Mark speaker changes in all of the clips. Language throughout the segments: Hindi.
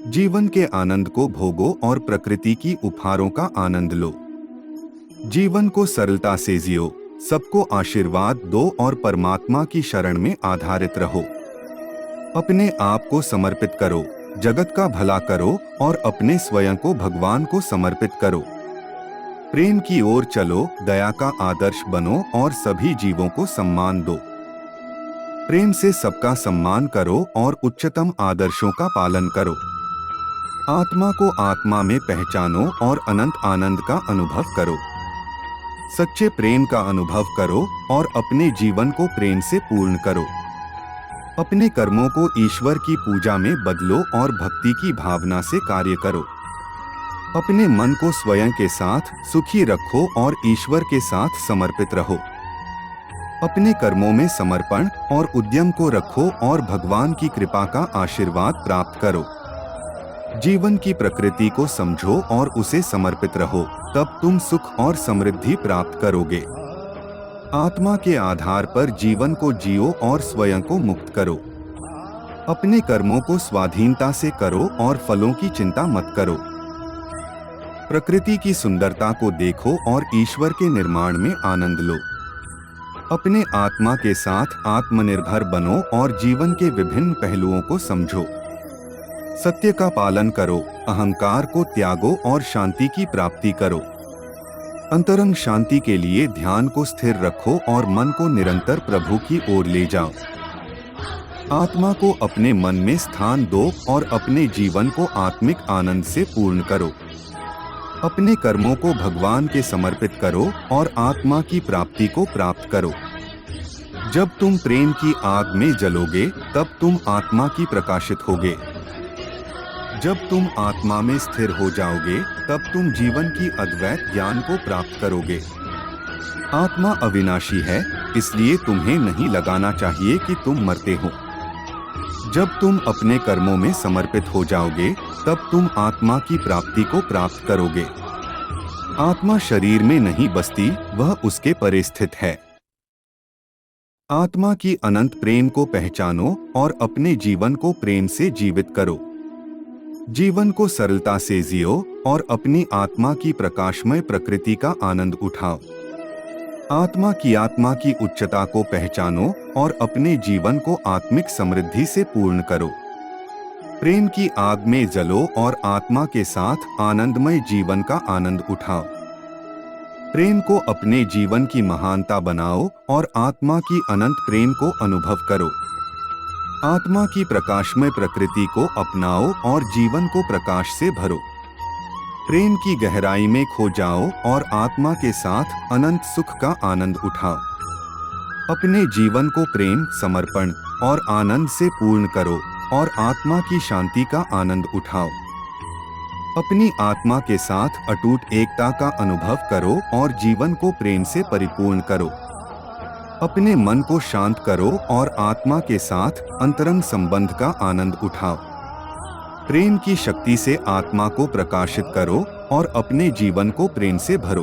Speaker 1: जीवन के आनंद को भोगो और प्रकृति की उपहारों का आनंद लो। जीवन को सरलता से जियो, सबको आशीर्वाद दो और परमात्मा की शरण में आधारित रहो। अपने आप को समर्पित करो, जगत का भला करो और अपने स्वयं को भगवान को समर्पित करो। प्रेम की ओर चलो, दया का आदर्श बनो और सभी जीवों को सम्मान दो। प्रेम से सबका सम्मान करो और उच्चतम आदर्शों का पालन करो। आत्मा को आत्मा में पहचानो और अनंत आनंद का अनुभव करो। सच्चे प्रेम का अनुभव करो और अपने जीवन को प्रेम से पूर्ण करो। अपने कर्मों को ईश्वर की पूजा में बदलो और भक्ति की भावना से कार्य करो। अपने मन को स्वयं के साथ सुखी रखो और ईश्वर के साथ समर्पित रहो। अपने कर्मों में समर्पण और उद्यम को रखो और भगवान की कृपा का आशीर्वाद प्राप्त करो। जीवन की प्रकृति को समझो और उसे समर्पित रहो, तब तुम सुख और समृद्धि प्राप्त करोगे। आत्मा के आधार पर जीवन को जियो और स्वयं को मुक्त करो। अपने कर्मों को स्वाधीनता से करो और फलों की चिंता मत करो। प्रकृति की सुंदरता को देखो और ईश्वर के निर्माण में आनंद लो। अपने आत्मा के साथ आत्मनिर्भर बनो और जीवन के विभिन्न पहलुओं को समझो। सत्य का पालन करो, अहंकार को त्यागो और शांति की प्राप्ति करो। अंतरंग शांति के लिए ध्यान को स्थिर रखो और मन को निरंतर प्रभु की ओर ले जाओ। आत्मा को अपने मन में स्थान दो और अपने जीवन को आत्मिक आनंद से पूर्ण करो। अपने कर्मों को भगवान के समर्पित करो और आत्मा की प्राप्ति को प्राप्त करो। जब तुम प्रेम की आग में जलोगे, तब तुम आत्मा की प्रकाशित होगे। जब तुम आत्मा में स्थिर हो जाओगे, तब तुम जीवन की अद्वैत ज्ञान को प्राप्त करोगे। आत्मा अविनाशी है, इसलिए तुम्हें नहीं लगाना चाहिए कि तुम मरते हो। जब तुम अपने कर्मों में समर्पित हो जाओगे, तब तुम आत्मा की प्राप्ति को प्राप्त करोगे। आत्मा शरीर में नहीं बसती, वह उसके परे स्थित है। आत्मा की अनंत प्रेम को पहचानो और अपने जीवन को प्रेम से जीवित करो। जीवन को सरलता से जियो और अपनी आत्मा की प्रकाशमय प्रकृति का आनंद उठाओ। आत्मा की उच्चता को पहचानो और अपने जीवन को आत्मिक समृद्धि से पूर्ण करो। प्रेम की आग में जलो और आत्मा के साथ आनंदमय जीवन का आनंद उठाओ। प्रेम को अपने जीवन की महानता बनाओ और आत्मा की अनंत प्रेम को अनुभव करो। आत्मा की प्रकाशमय प्रकृति को अपनाओ और जीवन को प्रकाश से भरो। प्रेम की गहराई में खो जाओ और आत्मा के साथ अनंत सुख का आनंद उठाओ। अपने जीवन को प्रेम, समर्पण और आनंद से पूर्ण करो और आत्मा की शांति का आनंद उठाओ। अपनी आत्मा के साथ अटूट एकता का अनुभव करो और जीवन को प्रेम से परिपूर्ण करो। अपने मन को शांत करो और आत्मा के साथ अंतरंग संबंध का आनंद उठाओ। प्रेम की शक्ति से आत्मा को प्रकाशित करो और अपने जीवन को प्रेम से भरो।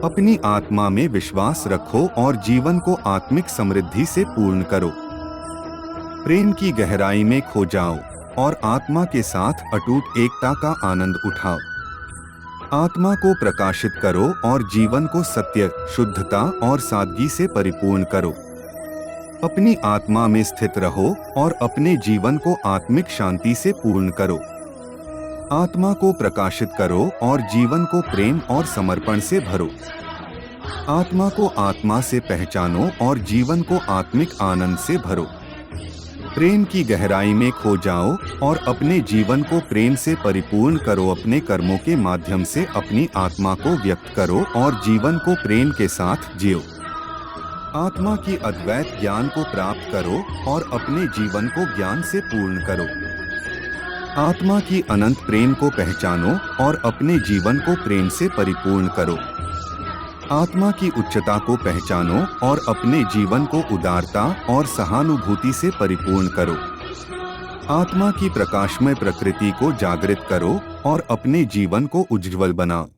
Speaker 1: अपनी आत्मा में विश्वास रखो और जीवन को आत्मिक समृद्धि से पूर्ण करो। प्रेम की गहराई में खो जाओ और आत्मा के साथ अटूट एकता का आनंद उठाओ। आत्मा को प्रकाशित करो और जीवन को सत्य, शुद्धता और सादगी से परिपूर्ण करो। अपनी आत्मा में स्थित रहो और अपने जीवन को आत्मिक शांति से पूर्ण करो। आत्मा को प्रकाशित करो और जीवन को प्रेम और समर्पण से भरो। आत्मा को आत्मा से पहचानो और जीवन को आत्मिक आनंद से भरो। प्रेम की गहराई में खो जाओ और अपने जीवन को प्रेम से परिपूर्ण करो। अपने कर्मों के माध्यम से अपनी आत्मा को व्यक्त करो और जीवन को प्रेम के साथ जियो। आत्मा की अद्वैत ज्ञान को प्राप्त करो और अपने जीवन को ज्ञान से पूर्ण करो। आत्मा की अनंत प्रेम को पहचानो और अपने जीवन को प्रेम से परिपूर्ण करो। आत्मा की उच्चता को पहचानो और अपने जीवन को उदारता और सहानुभूति से परिपूर्ण करो। आत्मा की प्रकाशमय प्रकृति को जागृत करो और अपने जीवन को उज्ज्वल बनाओ।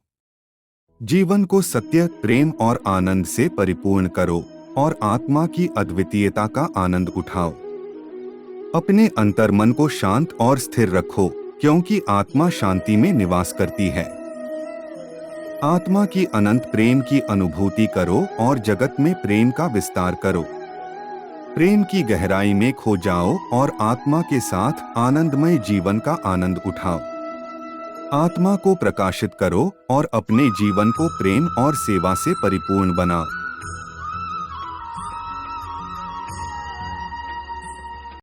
Speaker 1: जीवन को सत्य, प्रेम और आनंद से परिपूर्ण करो और आत्मा की अद्वितीयता का आनंद उठाओ। अपने अंतर्मन को शांत और स्थिर रखो क्योंकि आत्मा शांति में निवास करती है। आत्मा की अनंत प्रेम की अनुभूति करो और जगत में प्रेम का विस्तार करो। प्रेम की गहराई में खो जाओ और आत्मा के साथ आनंदमय जीवन का आनंद उठाओ। आत्मा को प्रकाशित करो और अपने जीवन को प्रेम और सेवा से परिपूर्ण बनाओ।